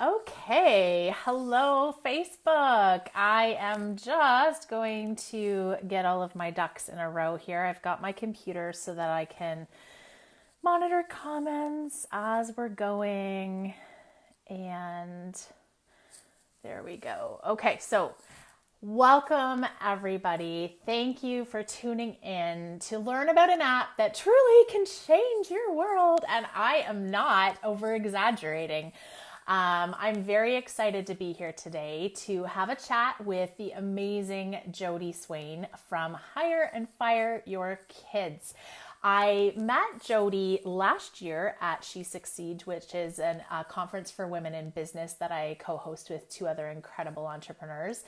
Okay, hello Facebook. I am just going to get all of my ducks in a row here. I've got my computer so that I can monitor comments as we're going. And there we go. Okay, so welcome everybody. Thank you for tuning in to learn about an app that truly can change your world. And I am not over exaggerating. I'm very excited to be here today to have a chat with the amazing Jody Swain from Hire and Fire Your Kids. I met Jody last year at She Succeeds, which is a conference for women in business that I co-host with two other incredible entrepreneurs.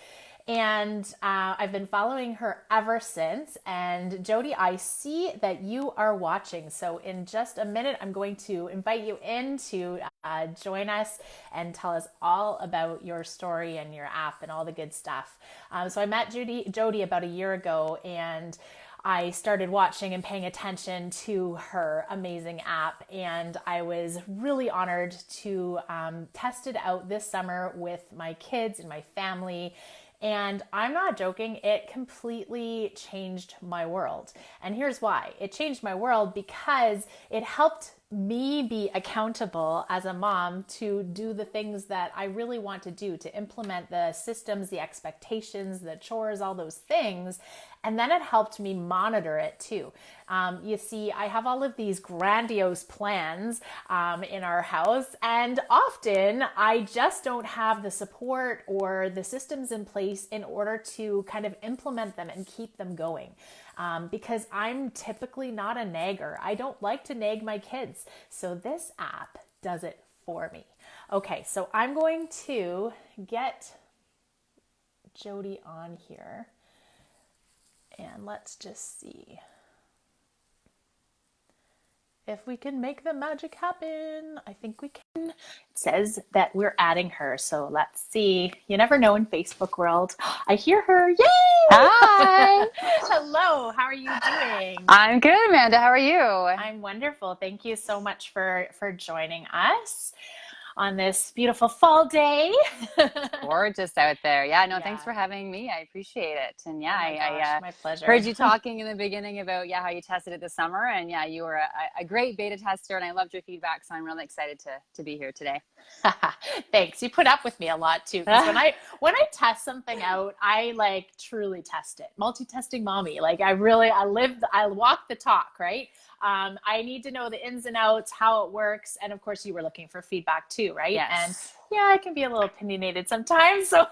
And I've been following her ever since. And Jody, I see that you are watching. So in just a minute, I'm going to invite you in to join us and tell us all about your story and your app and all the good stuff. So I met Jody about a year ago, and I started watching and paying attention to her amazing app, and I was really honored to test it out this summer with my kids and my family. And I'm not joking, it completely changed my world. And here's why. It changed my world because it helped me be accountable as a mom to do the things that I really want to do, to implement the systems, the expectations, the chores, all those things. And then it helped me monitor it too. You see, I have all of these grandiose plans in our house, and often I just don't have the support or the systems in place in order to kind of implement them and keep them going. Because I'm typically not a nagger. I don't like to nag my kids. So this app does it for me. Okay, so I'm going to get Jody on here. And let's just see if we can make the magic happen. I think we can. It says that we're adding her. So let's see. You never know in Facebook world. I hear her. Yay! Hi. Hello. How are you doing? I'm good, Amanda. How are you? I'm wonderful. Thank you so much for joining us on this beautiful fall day. Gorgeous out there. Yeah, no, thanks Yeah. for having me. I appreciate it. And yeah, Oh my I gosh, my pleasure. heard you talking in the beginning about how you tested it this summer, and yeah, you were a great beta tester, and I loved your feedback. So I'm really excited to be here today. Thanks. You put up with me a lot too, because when I test something out, I like truly test it. Multi-testing mommy. Like I walk the talk, right? I need to know the ins and outs, how it works, and of course, you were looking for feedback too, right? And Yes. yeah, I can be a little opinionated sometimes, so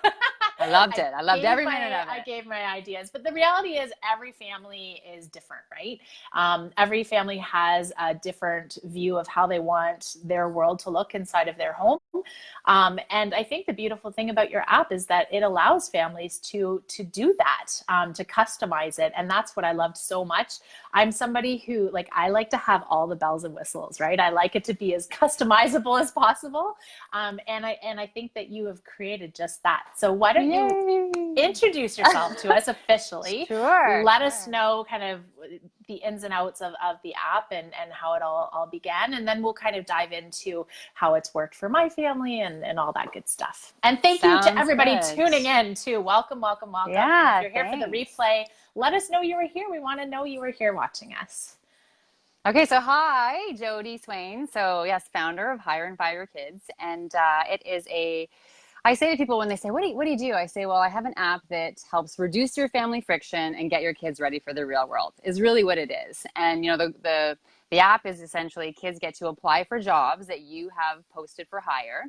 I loved it. I loved every minute of I it. gave my ideas, but the reality is every family is different, right? Every family has a different view of how they want their world to look inside of their home. And I think the beautiful thing about your app is that it allows families to do that, to customize it. And that's what I loved so much. I'm somebody who I like to have all the bells and whistles, right? I like it to be as customizable as possible. And I think that you have created just that. So why don't you Yay. introduce yourself to us officially? Sure, Let us sure. know kind of the ins and outs of the app and how it all began. And then we'll kind of dive into how it's worked for my family and all that good stuff. And thank you to Sounds everybody good. tuning in too. Welcome, welcome, welcome. And if Yeah, you're here for the thanks. replay, let us know you were here. We want to know you were here watching us. Okay, so hi, Jody Swain. So yes, founder of Hire and Fire Your Kids, and it is a. I say to people when they say, what do you do?" I say, "Well, I have an app that helps reduce your family friction and get your kids ready for the real world." Is really what it is. And the app is essentially kids get to apply for jobs that you have posted for hire.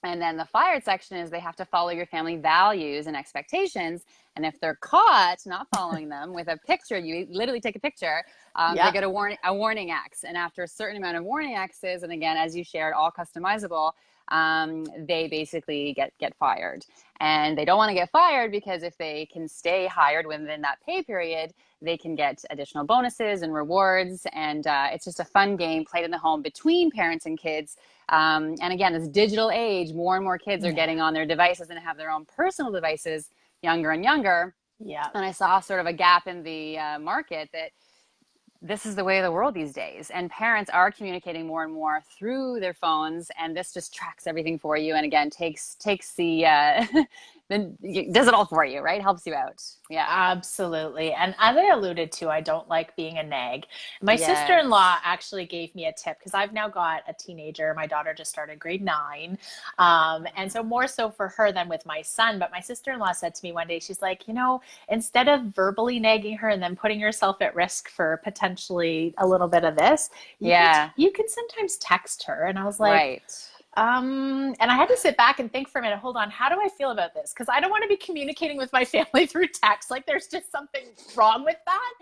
And then the fired section is they have to follow your family values and expectations. And if they're caught not following them with a picture, you literally take a picture, they Yep. get a warning X. And after a certain amount of warning X's, and again, as you shared, all customizable, they basically get fired. And they don't want to get fired because if they can stay hired within that pay period, they can get additional bonuses and rewards. And it's just a fun game played in the home between parents and kids. And again, this digital age, more and more kids are Yeah. getting on their devices and have their own personal devices younger and younger. Yeah. And I saw sort of a gap in the market that this is the way of the world these days. And parents are communicating more and more through their phones, and this just tracks everything for you. And again, takes the then does it all for you, right? Helps you out. Yeah. Absolutely. And as I alluded to, I don't like being a nag. My sister-in-law Yes. actually gave me a tip because I've now got a teenager. My daughter just started grade 9. And so more so for her than with my son. But my sister-in-law said to me one day, she's like, instead of verbally nagging her and then putting yourself at risk for potentially a little bit of this, Yeah. you can sometimes text her. And I was like, Right. and I had to sit back and think for a minute, hold on, how do I feel about this? Because I don't want to be communicating with my family through text. Like there's just something wrong with that.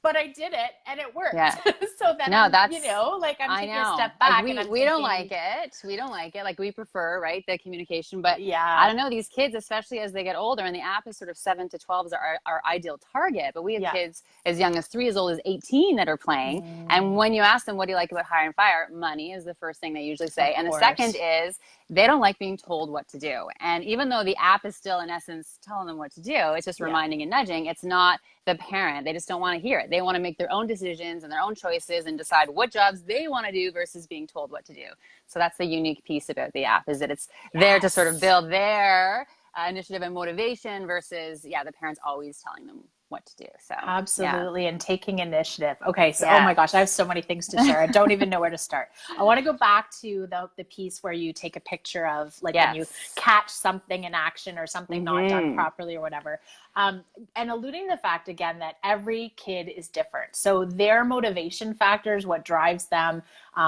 But I did it and it worked. Yeah. So then No, I'm I taking a know. step Like back and I'm we don't thinking, like it. We don't like it. Like we prefer, right, the communication. But I yeah, don't know, these kids, especially as they get older, and the app is sort of 7 to 12 is our ideal target. But we have yeah. kids as young as 3, as old as 18 that are playing. And Mm, when you ask them, what do you like about Hire and Fire? Money is the first thing they usually say. of And the second course. is they don't like being told what to do. And even though the app is still, in essence, telling them what to do, it's just Yeah. reminding and nudging. It's not the parent. They just don't want to hear it. They want to make their own decisions and their own choices and decide what jobs they want to do versus being told what to do. So that's the unique piece about the app, is that it's there to sort of Yes. build their initiative and motivation versus, yeah, the parents always telling them what to do. So, yeah. Absolutely. And taking initiative. Okay. So, oh Yeah. my gosh, I have so many things to share. I don't even know where to start. I want to go back to the piece where you take a picture of like when you Yes. catch something in action or something not done Mm-hmm. properly or whatever. And alluding to the fact again that every kid is different. So their motivation factors, what drives them,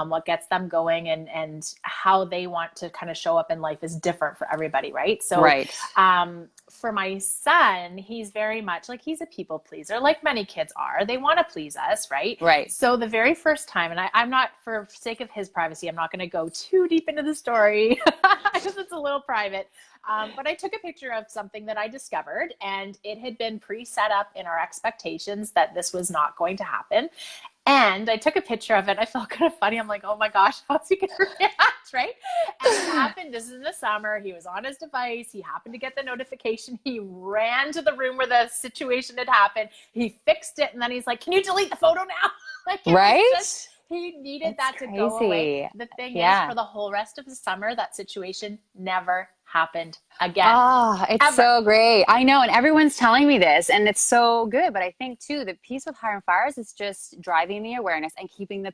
what gets them going and how they want to kind of show up in life is different for everybody. Right. So, Right. for my son, he's very much like he's a people pleaser, like many kids are. They want to please us, right? Right. So the very first time, and I'm not, for sake of his privacy, I'm not going to go too deep into the story because it's a little private. But I took a picture of something that I discovered, and it had been pre-set up in our expectations that this was not going to happen. And I took a picture of it. I felt kind of funny. I'm like, oh my gosh, how's he going to react? Right. And it happened. This is in the summer. He was on his device. He happened to get the notification. He ran to the room where the situation had happened. He fixed it. And then he's like, can you delete the photo now? Like it was just, Right. he needed It's that to go away. crazy. The thing is, Yeah. for the whole rest of the summer, that situation never happened again. Oh, it's Ever. so great. I know. And everyone's telling me this, and it's so good. But I think, too, the piece with Hire and Fires is just driving the awareness and keeping the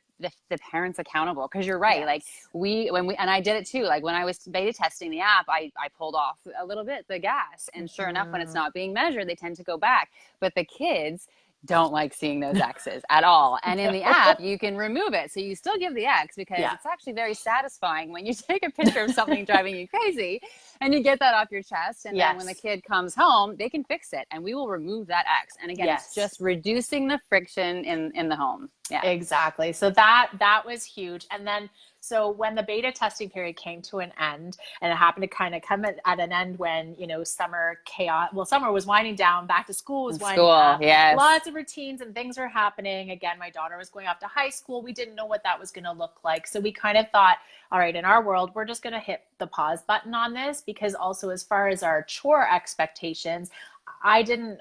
parents accountable. Because you're right. Like, Yes. and I did it, too. Like, when I was beta testing the app, I pulled off a little bit the gas. And sure enough, when it's Mm-hmm. not being measured, they tend to go back. But the kids don't like seeing those X's at all. And in the app, No. you can remove it. So you still give the X because Yeah. it's actually very satisfying when you take a picture of something driving you crazy and you get that off your chest. And then when the Yes. kid comes home, they can fix it and we will remove that X. And again, it's Yes. just reducing the friction in the home. Yeah. Exactly. So that was huge. And then so when the beta testing period came to an end, and it happened to kind of come at an end when, summer chaos, well, summer was winding down, back to school was In winding school. up, Yes. lots of routines and things were happening. Again, my daughter was going off to high school. We didn't know what that was going to look like. So we kind of thought, all right, in our world, we're just going to hit the pause button on this because also as far as our chore expectations,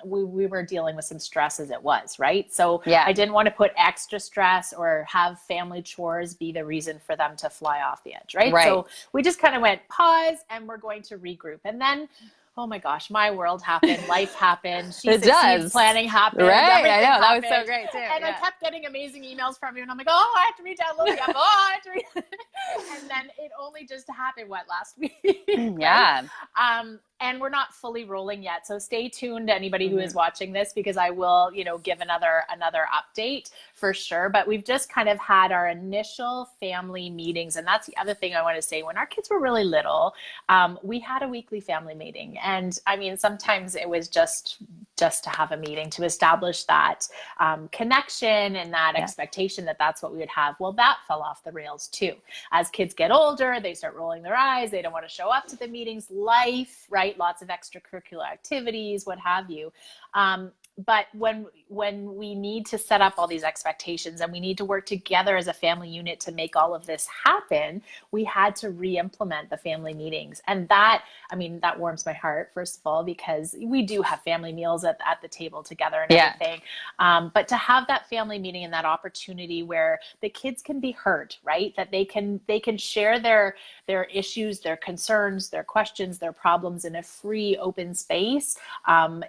we were dealing with some stress as it was, right? So Yeah. I didn't want to put extra stress or have family chores be the reason for them to fly off the edge, right? Right. So we just kind of went pause and we're going to regroup. And then, oh my gosh, my world happened, life happened, she It succeeds does. planning happened, Right. I everything know. That was so happened. great too. And I Yeah. kept getting amazing emails from you. And I'm like, oh, I have to re-download the app. Oh, I have to and then it only just happened, last week, right? Yeah. And we're not fully rolling yet. So stay tuned, anybody who is Mm-hmm. watching this, because I will, give another update for sure. But we've just kind of had our initial family meetings. And that's the other thing I want to say. When our kids were really little, we had a weekly family meeting. And I mean, sometimes it was just to have a meeting to establish that connection and that Yeah. expectation that that's what we would have. Well, that fell off the rails too. As kids get older, they start rolling their eyes. They don't want to show up to the meetings. Life, right? Lots of extracurricular activities, what have you. but when we need to set up all these expectations and we need to work together as a family unit to make all of this happen, we had to re-implement the family meetings. And that, I mean, that warms my heart, first of all, because we do have family meals at the table together and Yeah. everything. But to have that family meeting and that opportunity where the kids can be heard, right? That they can share their issues, their concerns, their questions, their problems in a free, open space,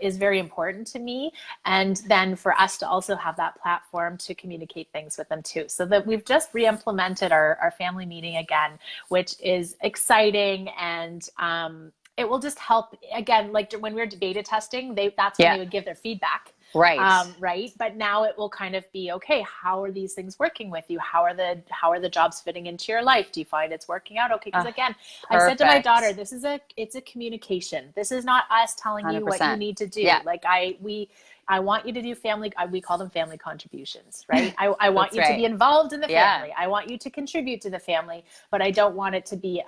is very important to me. And then for us to also have that platform to communicate things with them too. So that we've just re-implemented our family meeting again, which is exciting. And it will just help, again, like when we were beta testing, that's when Yeah. they would give their feedback. Right. Right. But now it will kind of be, okay, how are these things working with you? How are the jobs fitting into your life? Do you find it's working out? Okay. Because again, I've said to my daughter, Perfect. it's a communication. This is not us telling you what you 100%. need to do. Yeah. Like I want you to do we call them family contributions, right? I want That's you to be right. involved in the Yeah. family. I want you to contribute to the family, but I don't want it to be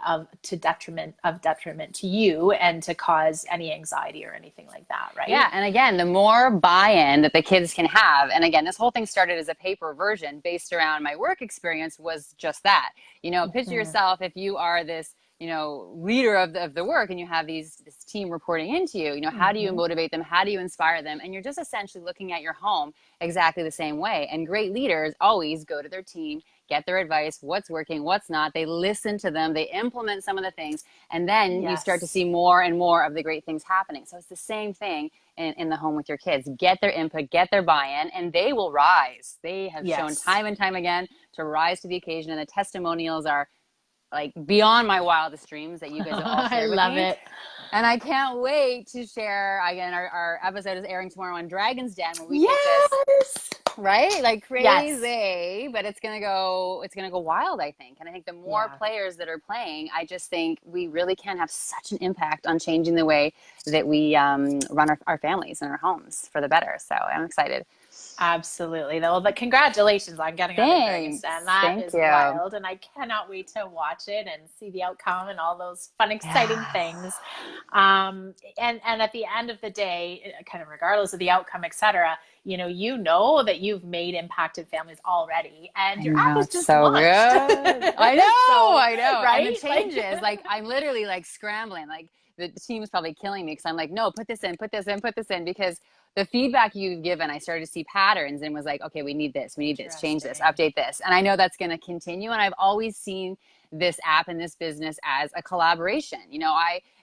detriment to you and to cause any anxiety or anything like that, right? Yeah. And again, the more buy-in that the kids can have, and again, this whole thing started as a paper version based around my work experience was just that. Picture Mm-hmm. yourself if you are this, leader of the work and you have this team reporting into you, how do you Mm-hmm. motivate them? How do you inspire them? And you're just essentially looking at your home exactly the same way. And great leaders always go to their team, get their advice, what's working, what's not. They listen to them, they implement some of the things, and then you start to Yes. see more and more of the great things happening. So it's the same thing in the home with your kids. Get their input, get their buy-in, and they will rise. They have shown Yes. time and time again to rise to the occasion, and the testimonials are like beyond my wildest dreams that you guys have all I shared with love me. it. And I can't wait to share again. Our episode is airing tomorrow on Dragon's Den, where we take this Yes. right like Yes. crazy, but it's gonna go wild, I think. And I think the more Yeah. players that are playing, I just think we really can have such an impact on changing the way that we run our families and our homes for the better. So I'm excited. Absolutely. Well, but congratulations on getting on the Dragon's Den. Thanks. That Thank is you. wild. And I cannot wait to watch it and see the outcome and all those fun, exciting Yeah. things. And at the end of the day, kind of regardless of the outcome, et cetera, you know that you've made impacted families already and I your app know, is it's just so launched. good. I know, So, I know. And the right? Like, changes, like I'm literally like scrambling. Like the team is probably killing me because I'm like, no, put this in, put this in, put this in. Because the feedback you've given, I started to see patterns and was like, okay, we need this, change this, interesting. update this. And I know that's going to continue. And I've always seen this app and this business as a collaboration.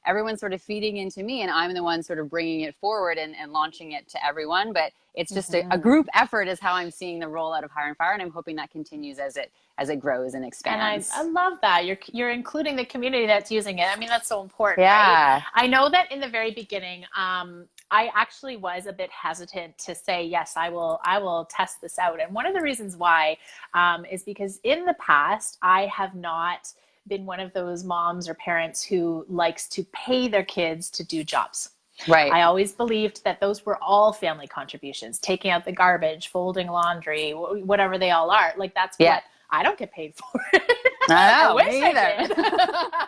Everyone's sort of feeding into me and I'm the one sort of bringing it forward and launching it to everyone. But it's just a Mm-hmm. group effort is how I'm seeing the rollout of Hire and Fire. And I'm hoping that continues as it grows and And I expands. love that you're including the community that's using it. I mean, that's so important, right? Yeah. I know that in the very beginning, I actually was a bit hesitant to say yes, I will test this out. And one of the reasons why is because in the past I have not been one of those moms or parents who likes to pay their kids to do jobs. Right. I always believed that those were all family contributions, taking out the garbage, folding laundry, whatever they all are. Like that's Yeah. what I don't get paid for. I I know. wish Me I did. either.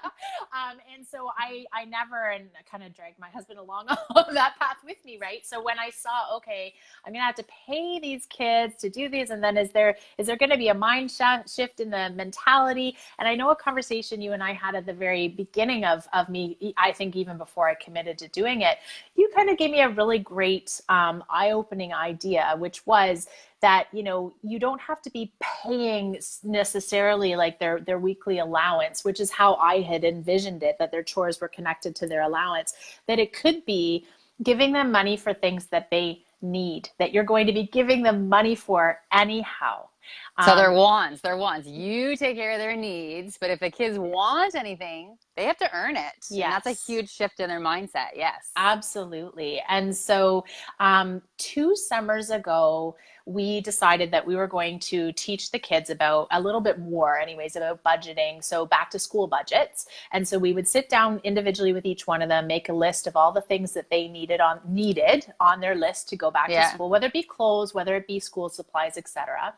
And so I never, and kind of dragged my husband along on that path with me, right? So when I saw, okay, I'm going to have to pay these kids to do these, and then is there going to be a mind shift in the mentality? And I know a conversation you and I had at the very beginning of me, I think even before I committed to doing it, you kind of gave me a really great eye-opening idea, which was that you don't have to be paying necessarily like their weekly allowance, which is how I had envisioned it, that their chores were connected to their allowance, that it could be giving them money for things that they need, that you're going to be giving them money for anyhow. So their um, wants, their wants. You take care of their needs, but if the kids want anything, they have to earn it. And that's a yes. huge shift in their mindset. Yes. Absolutely. And so 2 summers ago, we decided that we were going to teach the kids about a little bit more, anyways, about budgeting. So back to school budgets. And so we would sit down individually with each one of them, make a list of all the things that they needed on their list to go back to Yeah. school, whether it be clothes, whether it be school supplies, etc.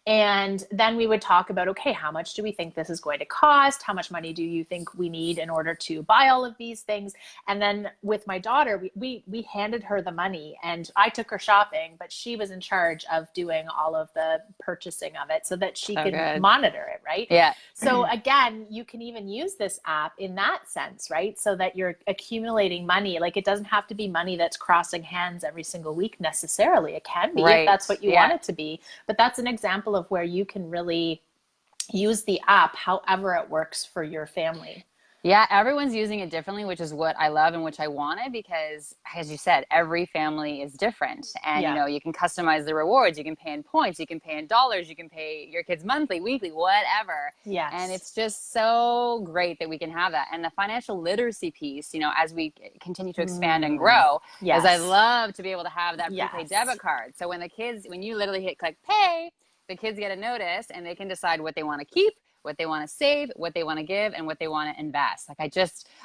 And then we would talk about, okay, how much do we think this is going to cost? How much money do you think we need in order to buy all of these things? And then with my daughter, we handed her the money and I took her shopping, but she was in charge of doing all of the purchasing of it so that she So could good. monitor it, right? Yeah. So again, you can even use this app in that sense, right? So that you're accumulating money. Like it doesn't have to be money that's crossing hands every single week necessarily. It can be if Right. that's what you want Yeah. it to be. But that's an example of where you can really use the app however it works for your family. Yeah, everyone's using it differently, which is what I love and which I wanted because, as you said, every family is different. And, Yeah. you can customize the rewards. You can pay in points. You can pay in dollars. You can pay your kids monthly, weekly, whatever. And Yes. it's just so great that we can have that. And the financial literacy piece, as we continue to expand and grow, is I Yes. love to be able to have that prepaid Yes. debit card. So when you literally hit click pay, the kids get a notice and they can decide what they want to keep, what they want to save, what they want to give, and what they want to invest.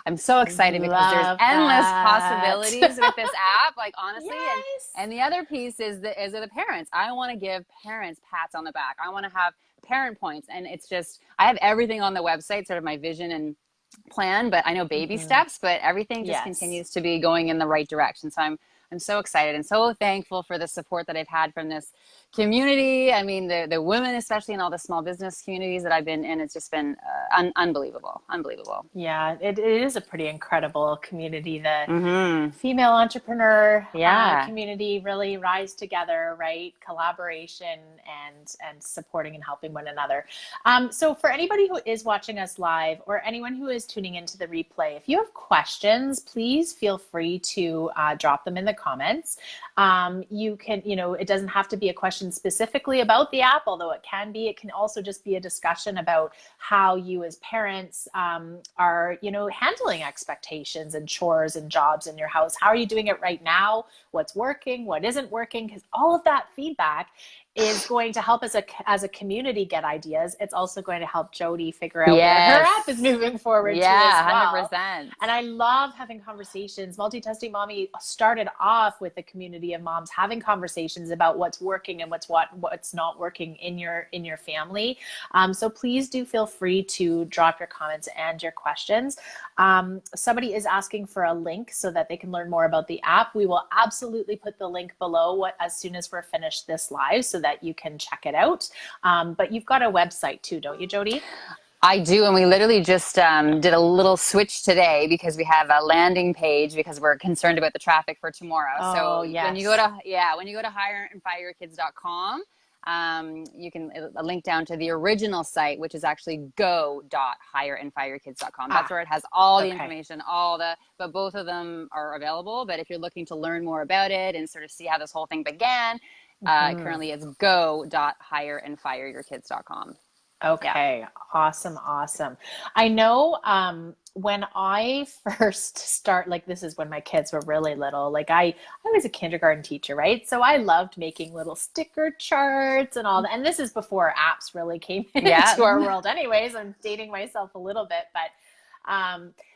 I'm so excited because there's Love endless that. possibilities with this app, like honestly. Yes. And the other piece is the parents. I want to give parents pats on the back. I want to have parent points. And it's just, I have everything on the website, sort of my vision and plan, but I know baby steps, but everything just Yes. continues to be going in the right direction. So I'm so excited and so thankful for the support that I've had from this community. I mean, the women, especially in all the small business communities that I've been in, it's just been unbelievable. Yeah, it is a pretty incredible community. The Mm-hmm. female entrepreneur Yeah. community really rise together, right? Collaboration and supporting and helping one another. So for anybody who is watching us live or anyone who is tuning into the replay, if you have questions, please feel free to drop them in the comments. You can, it doesn't have to be a question specifically about the app, although it can be. It can also just be a discussion about how you as parents are, handling expectations and chores and jobs in your house. How are you doing it right now? What's working? What isn't working? Because all of that feedback is going to help us as a community get ideas. It's also going to help Jody figure out where her Yes. app is moving forward to as Yeah, well. 100%. And I love having conversations. Muti-Testing Mommy started off with a community of moms having conversations about what's working and what's not working in your family. So please do feel free to drop your comments and your questions. Somebody is asking for a link so that they can learn more about the app. We will absolutely put the link below as soon as we're finished this live so that you can check it out. But you've got a website too, don't you, Jody? I do, and we literally just did a little switch today because we have a landing page because we're concerned about the traffic for tomorrow. Oh, so yes. when you go to hireandfireyourkids.com, you can a link down to the original site, which is actually go.hireandfireyourkids.com. That's where it has all the information, but both of them are available. But if you're looking to learn more about it and sort of see how this whole thing began, currently it's go.hireandfireyourkids.com. Okay. Yeah. Awesome. I know when I first this is when my kids were really little, I was a kindergarten teacher, right? So I loved making little sticker charts and all that. And this is before apps really came into our world anyways. I'm dating myself a little bit, but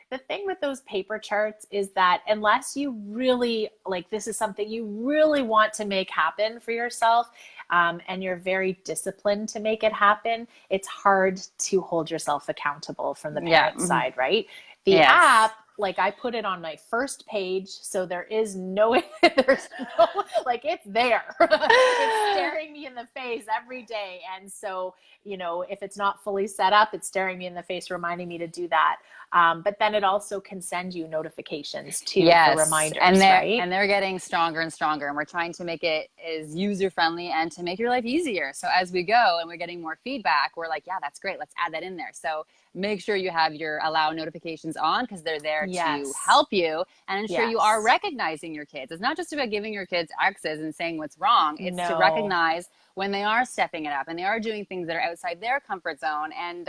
the thing with those paper charts is that unless you really, this is something you really want to make happen for yourself, and you're very disciplined to make it happen, it's hard to hold yourself accountable from the parent side, right? The app, I put it on my first page, so it's there. It's staring me in the face every day. And so, if it's not fully set up, it's staring me in the face, reminding me to do that. But then it also can send you notifications too for reminders, right? And they're getting stronger and stronger, and we're trying to make it as user-friendly and to make your life easier. So as we go and we're getting more feedback, we're like, yeah, that's great. Let's add that in there. So make sure you have your allow notifications on because they're there to help you and ensure you are recognizing your kids. It's not just about giving your kids X's and saying what's wrong. It's to recognize when they are stepping it up and they are doing things that are outside their comfort zone. And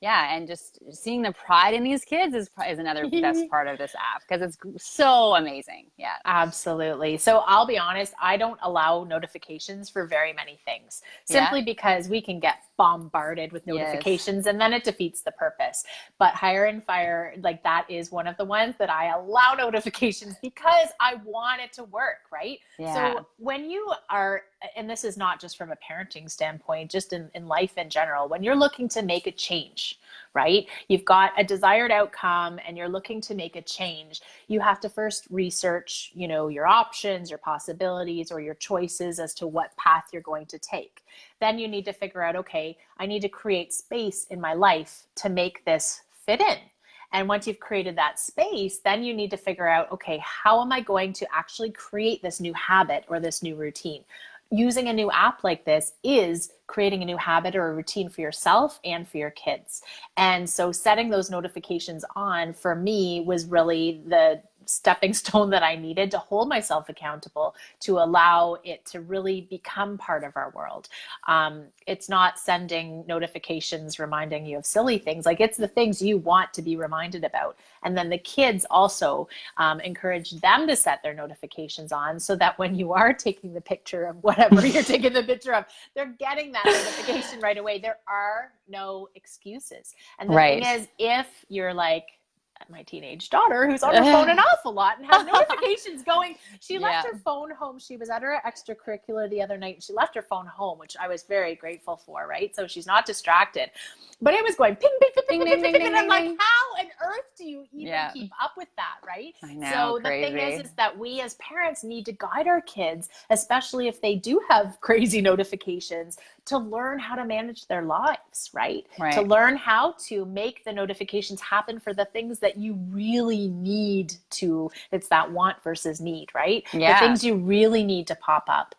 and just seeing the pride in these kids is another best part of this app because it's so amazing. Yeah, absolutely. So I'll be honest, I don't allow notifications for very many things simply because we can get bombarded with Yes. notifications, and then it defeats the purpose. But Hire and Fire, like that is one of the ones that I allow notifications because I want it to work, right? Yeah. So when you are, and this is not just from a parenting standpoint, just in life in general, when you're looking to make a change, right? You've got a desired outcome and you're looking to make a change. You have to first research, your options, your possibilities, or your choices as to what path you're going to take. Then you need to figure out, okay, I need to create space in my life to make this fit in. And once you've created that space, then you need to figure out, okay, how am I going to actually create this new habit or this new routine? Using a new app like this is creating a new habit or a routine for yourself and for your kids. And so setting those notifications on for me was really the stepping stone that I needed to hold myself accountable, to allow it to really become part of our world. It's not sending notifications reminding you of silly things. Like, it's the things you want to be reminded about. And then the kids also encourage them to set their notifications on so that when you are taking the picture of whatever you're taking the picture of, they're getting that notification right away. There are no excuses. And the thing Right. is, if you're like my teenage daughter who's on her phone an awful lot and has notifications going, she left Yeah. her phone home. She was at her extracurricular the other night and she left her phone home, which I was very grateful for, right? So she's not distracted. But it was going ping, ping, ping, ping, Ding, ping, ding, ping, ding, ping. ding, And I'm ding, like, ding. how on earth do you even Yeah. keep up with that, right? I know, So the thing crazy. is that we as parents need to guide our kids, especially if they do have crazy notifications, to learn how to manage their lives, right? To Right. learn how to make the notifications happen for the things that you really need to. It's that want versus need, right? The Yeah. things you really need to pop up,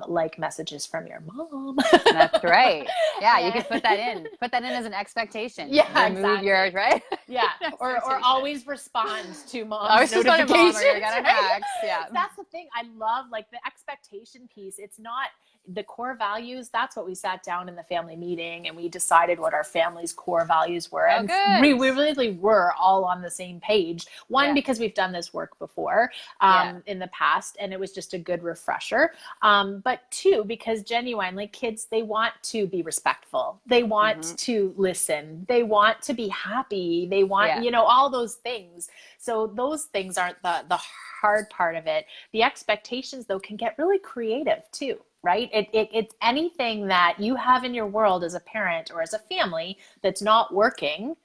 like messages from your mom. That's right. Yeah, you And- could put that in. Put that in as an expectation. yeah, Remove exactly. yours, right? Yeah, An or expectation. always respond to I mom's was just on a mom or notifications, you're gonna right? X. Yeah. That's the thing. I love, like, the expectation piece. It's not the core values. That's what we sat down in the family meeting and we decided what our family's core values were. Oh, And we good. really were all on the same page. One, Yeah. because we've done this work before Yeah. in the past, and it was just a good refresher. But two, because genuinely kids, they want to be respectful. They want Hmm. to listen. They want to be happy. They want, Yeah. all those things. So those things aren't the hard part of it. The expectations, though, can get really creative too, right? It's anything that you have in your world as a parent or as a family that's not working,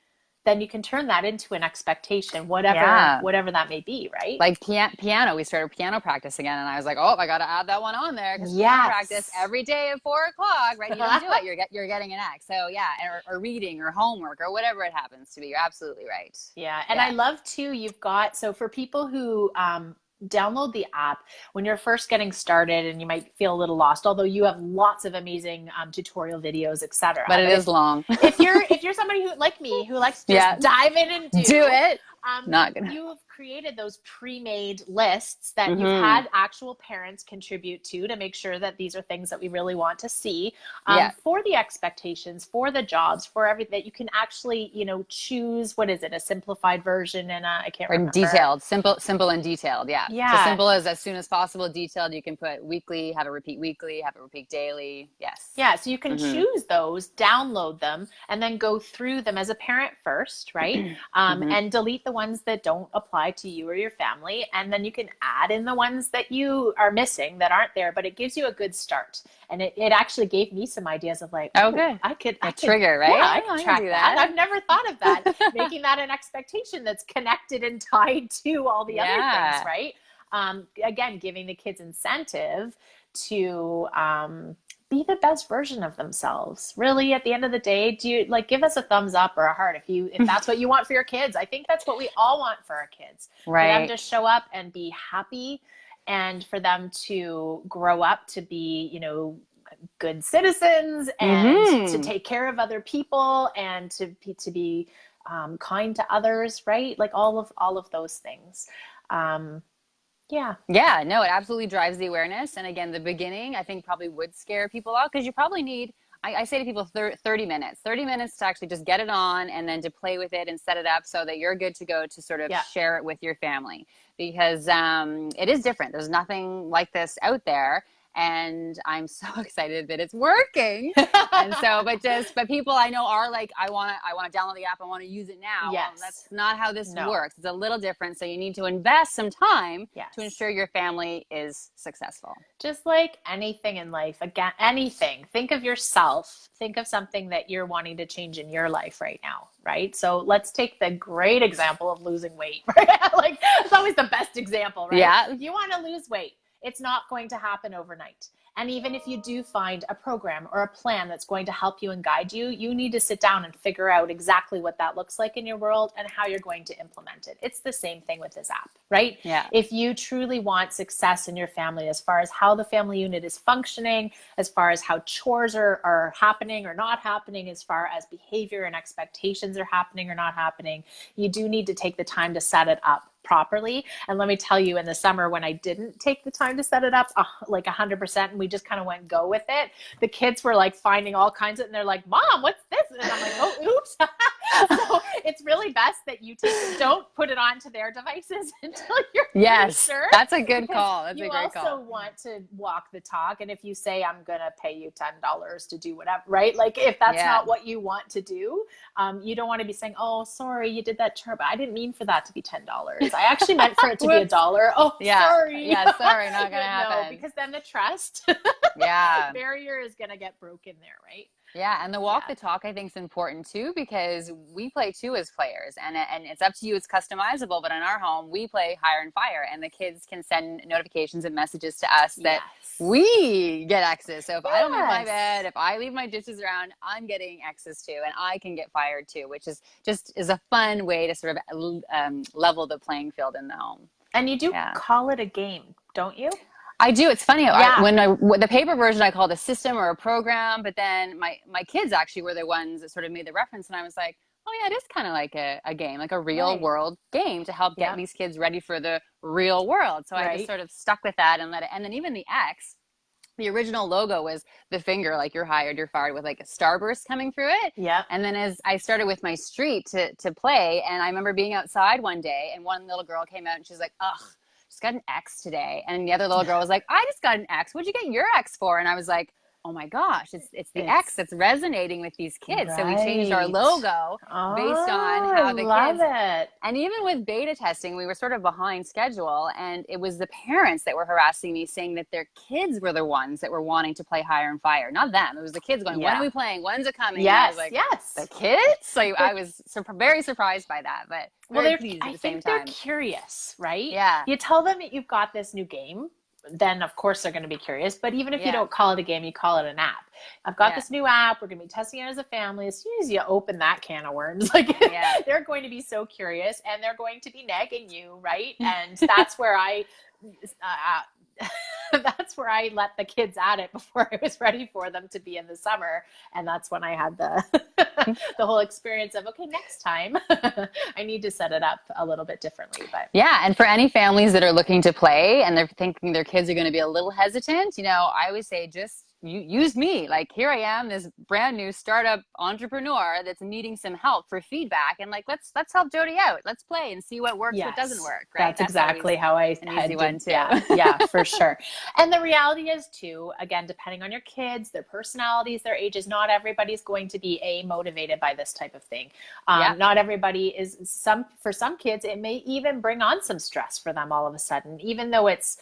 then you can turn that into an expectation, whatever Yeah. whatever that may be, right? Like piano, we started piano practice again, and I was like, "Oh, I got to add that one on there because piano practice Yes. every day at 4 o'clock, right? You don't do it, you're getting an X. So yeah, or reading or homework or whatever it happens to be. You're absolutely right. Yeah. And I Yeah. love too, you've got, so for people who download the app when you're first getting started and you might feel a little lost, although you have lots of amazing tutorial videos, etc. But it But is long. if you're somebody who, like me, who likes to just Yeah. dive in and Do do, it. Not gonna. you've created those pre-made lists that you've Hmm. had actual parents contribute to make sure that these are things that we really want to see, Yeah. for the expectations, for the jobs, for everything, that you can actually, choose, what is it, a simplified version, and I can't Or remember. detailed, simple and detailed. Yeah. So Yeah. simple as soon as possible. Detailed, you can put weekly, have it repeat weekly, have it repeat daily. Yes. Yeah, so you can Hmm. choose those, download them, and then go through them as a parent first, right? Hmm. And delete the ones that don't apply to you or your family. And then you can add in the ones that you are missing that aren't there, but it gives you a good start. And it actually gave me some ideas of like, Oh, oh, good. I A could, trigger, yeah, right? I Oh, could I can track do that. that. I've never thought of that. Making that an expectation that's connected and tied to all the other things, Yeah. right? Again, giving the kids incentive to be the best version of themselves. Really, at the end of the day, do you, like, give us a thumbs up or a heart if that's what you want for your kids. I think that's what we all want for our kids, for them Right. to show up and be happy, and for them to grow up to be, good citizens, and to Hmm. take care of other people, and to be kind to others, right? Like all of those things. Um, yeah. Yeah, no, it absolutely drives the awareness. And again, the beginning, I think probably would scare people out because you probably need, I say to people 30 minutes, 30 minutes to actually just get it on and then to play with it and set it up so that you're good to go to sort of Yeah. share it with your family because it is different. There's nothing like this out there. and I'm so excited that it's working. And so, but people I know are like, I want to download the app. I want to use it now. Well, that's Yes. not how this No. works. It's a little different. So you need to invest some time to Yes. ensure your family is successful. Just like anything in life, again, anything, think of yourself, think of something that you're wanting to change in your life right now, right? So let's take the great example of losing weight, right? Like, it's always the best example, right? Yeah. You want to lose weight. It's not going to happen overnight. And even if you do find a program or a plan that's going to help you and guide you, you need to sit down and figure out exactly what that looks like in your world and how you're going to implement it. It's the same thing with this app, right? Yeah. If you truly want success in your family, as far as how the family unit is functioning, as far as how chores are happening or not happening, as far as behavior and expectations are happening or not happening, you do need to take the time to set it up properly. And let me tell you, in the summer when I didn't take the time to set it up like 100%, and we just kind of went go with it, the kids were like finding all kinds of, and they're like, Mom, what's this? And I'm like, oh, oops. So it's really best that you don't put it onto their devices until you're Yes, sure. that's a good call. That's a great call. You also want to walk the talk. And if you say, I'm going to pay you $10 to do whatever, right? Like if that's not what you want to do, you don't want to be saying, oh, sorry, you did that chore, but I didn't mean for that to be $10. I actually meant for it to be $1. Oh, sorry. Yeah, sorry, not going to happen. No, because then the trust barrier is going to get broken there, right? Yeah, and the walk the talk I think is important too, because we play too as players, and it's up to you. It's customizable, but in our home we play hire and fire, and the kids can send notifications and messages to us that we get access. So if I don't make my bed, if I leave my dishes around, I'm getting access to, and I can get fired too, which is just a fun way to sort of level the playing field in the home. And you do call it a game, don't you? I do. It's funny. The paper version, I called a system or a program, but then my kids actually were the ones that sort of made the reference, and I was like, oh yeah, it is kind of like a game, like a real world game to help get these kids ready for the real world. So I just sort of stuck with that and let it. And then even the X, the original logo was the finger, like you're hired, you're fired, with like a starburst coming through it. Yeah. And then as I started with my street to play, and I remember being outside one day, and one little girl came out and she's like, ugh, just got an X today. And the other little girl was like, I just got an X. What'd you get your X for? And I was like, oh my gosh, it's the X that's resonating with these kids. So we changed our logo based on how the kids. It. And even with beta testing, we were sort of behind schedule, and it was the parents that were harassing me, saying that their kids were the ones that were wanting to play hire and fire, not them. It was the kids going, when are we playing? When's it coming? Yes, and I was like, yes. The kids? So I was very surprised by that, but very pleased at the same time. They're curious, right? Yeah. You tell them that you've got this new game, then of course they're going to be curious. But even if you don't call it a game, you call it an app. I've got this new app. We're going to be testing it as a family. As soon as you open that can of worms, they're going to be so curious, and they're going to be nagging you, right? And that's where that's where I let the kids at it before I was ready for them to be in the summer. And that's when I had the the whole experience of, okay, next time I need to set it up a little bit differently. But and for any families that are looking to play and they're thinking their kids are going to be a little hesitant, I always say, just use me. Like, here I am, this brand new startup entrepreneur that's needing some help for feedback, and like, let's help Jody out. Let's play and see what works, what doesn't work. Right? That's exactly how I had one too. Yeah, for sure. And the reality is too, again, depending on your kids, their personalities, their ages, not everybody's going to be motivated by this type of thing. Not everybody is. For some kids, it may even bring on some stress for them all of a sudden, even though it's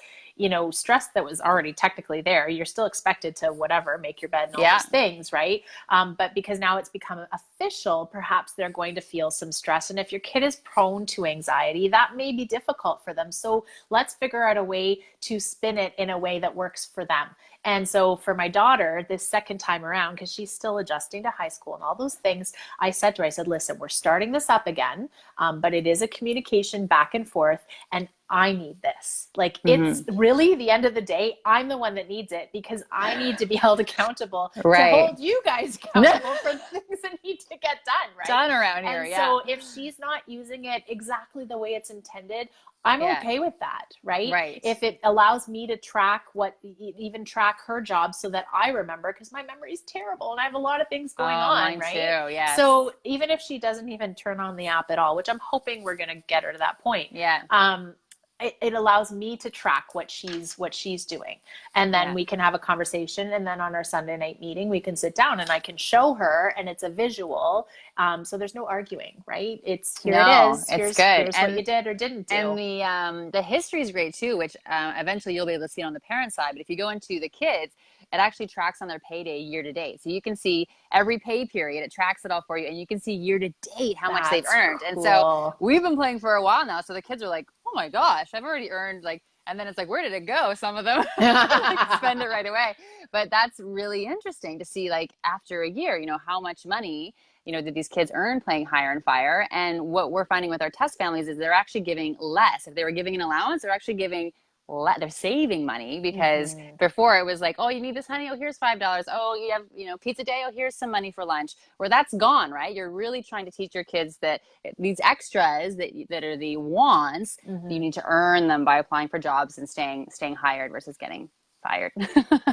stress that was already technically there. You're still expected to make your bed and all those things, right? But because now it's become official, perhaps they're going to feel some stress. And if your kid is prone to anxiety, that may be difficult for them. So let's figure out a way to spin it in a way that works for them. And so for my daughter, this second time around, because she's still adjusting to high school and all those things, I said, listen, we're starting this up again, but it is a communication back and forth, and I need this. Like, it's really the end of the day, I'm the one that needs it, because I need to be held accountable to hold you guys accountable for the things that need to get done, right? Done around here, and so if she's not using it exactly the way it's intended, I'm okay with that, right? Right. If it allows me to track her job so that I remember, because my memory is terrible and I have a lot of things going on, mine right? Too, yes. So even if she doesn't even turn on the app at all, which I'm hoping we're going to get her to that point. Yeah. it allows me to track what she's doing, and then Yeah. we can have a conversation, and then on our Sunday night meeting we can sit down and I can show her, and it's a visual, so there's no arguing, right? It's here, it No, is, it's here's good. what you did or didn't And do. the history is great too, which eventually you'll be able to see it on the parent side. But if you go into the kids, it actually tracks on their payday year to date. So you can see every pay period, it tracks it all for you, and you can see year to date how much they've That's earned. And so cool. we've been playing for a while now. So the kids are like, oh my gosh, I've already earned like, and then it's like, where did it go? Some of them like spend it right away. But that's really interesting to see, like after a year, how much money did these kids earn playing hire and fire? And what we're finding with our test families is they're actually giving less. If they were giving an allowance, they're actually giving they're saving money, because Mm-hmm. before it was like, oh, you need this, honey? Oh, here's $5. Oh, you have, pizza day? Oh, here's some money for lunch. Where that's gone, right? You're really trying to teach your kids that these extras that are the wants, you Mm-hmm. need to earn them by applying for jobs and staying hired versus getting fired.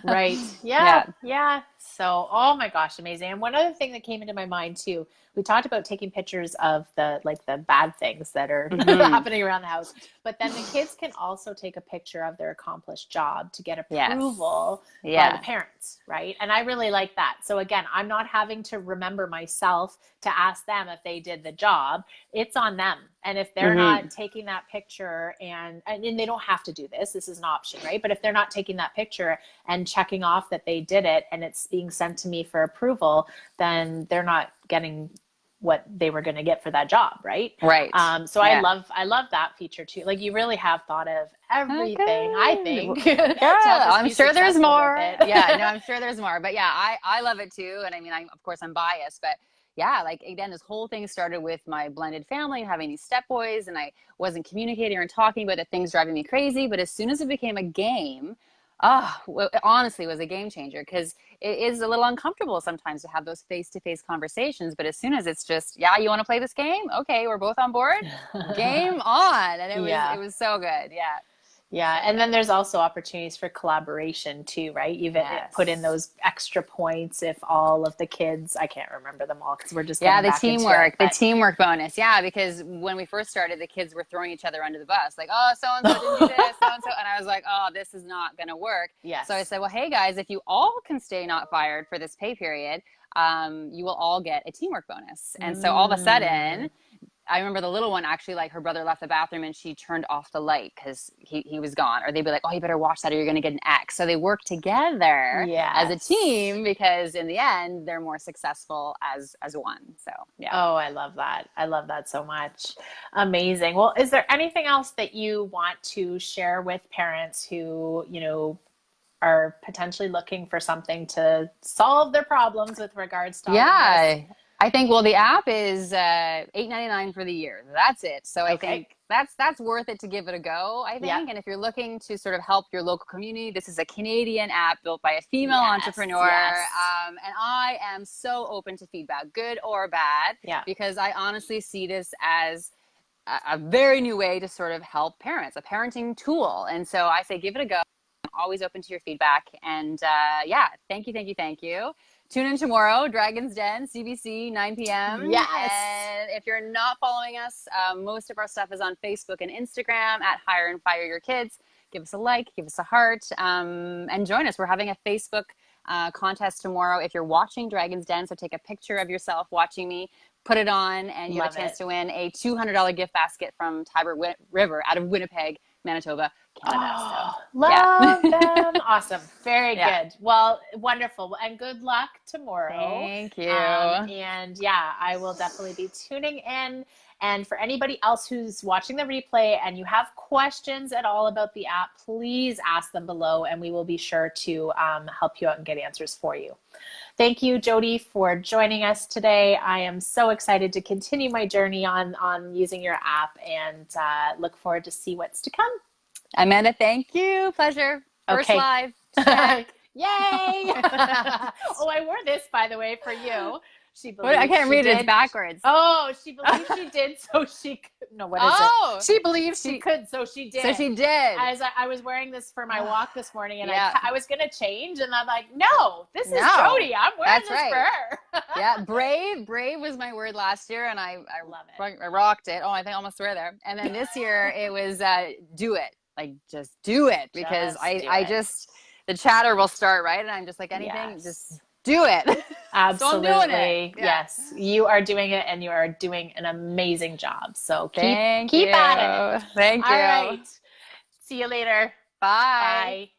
Right. Yeah. Yeah. Yeah. So, oh my gosh, amazing. And one other thing that came into my mind too, we talked about taking pictures of the bad things that are Mm-hmm. happening around the house, but then the kids can also take a picture of their accomplished job to get Yes. approval by the Yeah. parents, right? And I really like that. So again, I'm not having to remember myself to ask them if they did the job. It's on them. And if they're Mm-hmm. not taking that picture, and they don't have to do this, this is an option, right? But if they're not taking that picture and checking off that they did it and it's being sent to me for approval, then they're not getting what they were going to get for that job, right? Right. So Yeah. I love that feature too. Like, you really have thought of Oh, everything, I good. think, Good. to help us I'm be sure there's successful with more. Yeah, no, it. I'm sure there's more. But yeah, I love it too. And I mean, of course I'm biased, but yeah, like again, this whole thing started with my blended family and having these step boys, and I wasn't communicating or talking about the things driving me crazy. But as soon as it became a game, well, it honestly was a game changer, because it is a little uncomfortable sometimes to have those face-to-face conversations. But as soon as it's just, yeah, you want to play this game? Okay, we're both on board. Game on. And it Yeah. was so good. Yeah. Yeah, So and then good. there's also opportunities for collaboration too, right? You've put in Yes. those extra points if all of the kids, I can't remember them all because we're just Yeah, getting back into it, the but teamwork bonus. Yeah, because when we first started, the kids were throwing each other under the bus. Like, oh, so and so didn't do this, so and so. And I was like, oh, this is not going to work. So I yes. said, well, hey guys, if you all can stay not fired for this pay period, you will all get a teamwork bonus. And so all of a Mm, sudden, I remember the little one actually, like her brother left the bathroom and she turned off the light because he was gone. Or they'd be like, oh, you better watch that or you're going to get an X. So they work together as a yes. team, because in the end, they're more successful as one. So yeah. Oh, I love that. I love that so much. Amazing. Well, is there anything else that you want to share with parents who, are potentially looking for something to solve their problems with regards to all of this? Yeah. I think, well, the app is $8.99 for the year. That's it. So I Okay. think that's worth it to give it a go, I Yeah. think. And if you're looking to sort of help your local community, this is a Canadian app built by a female Yes. entrepreneur. Yes. And I am so open to feedback, good or bad, Yeah. because I honestly see this as a very new way to sort of help parents, a parenting tool. And so I say, give it a go. I'm always open to your feedback. And yeah, thank you, thank you, thank you. Tune in tomorrow, Dragon's Den, CBC, 9 p.m. Yes. And if you're not following us, most of our stuff is on Facebook and Instagram at Hire and Fire Your Kids. Give us a like, give us a heart, and join us. We're having a Facebook contest tomorrow. If you're watching Dragon's Den, so take a picture of yourself watching me, put it on, and you have a Love chance it. to win a $200 gift basket from Tiber River out of Winnipeg, Manitoba, Canada. So, Oh, yeah. love them. Awesome. Very Yeah. good. Well, wonderful. And good luck tomorrow. Thank you. And yeah, I will definitely be tuning in. And for anybody else who's watching the replay and you have questions at all about the app, please ask them below and we will be sure to help you out and get answers for you. Thank you, Jody, for joining us today. I am so excited to continue my journey on using your app, and look forward to see what's to come. Amanda, thank you. Pleasure. First Okay. live. Check. Yay! Oh, I wore this, by the way, for you. She What? I believes can't she read it. It's did. backwards. Oh, she believed she did, so she could. No, what is Oh, it? She believed she could, so she did. so she did. As I was wearing this for my walk this morning, and Yeah. I was gonna change, and I'm like, no, this is No, Jody. I'm wearing that's this for right. her. Yeah, brave was my word last year, and I love it. I rocked it. Oh, I think I almost swear there. And then this year it was do it, like just do it, because Just do I it. just the chatter will start, right, and I'm just like anything, just do it. So I'm doing it. Absolutely. Yeah. Yes. You are doing it, and you are doing an amazing job. So Thank keep you. at it. Thank All you. right. See you later. Bye. Bye.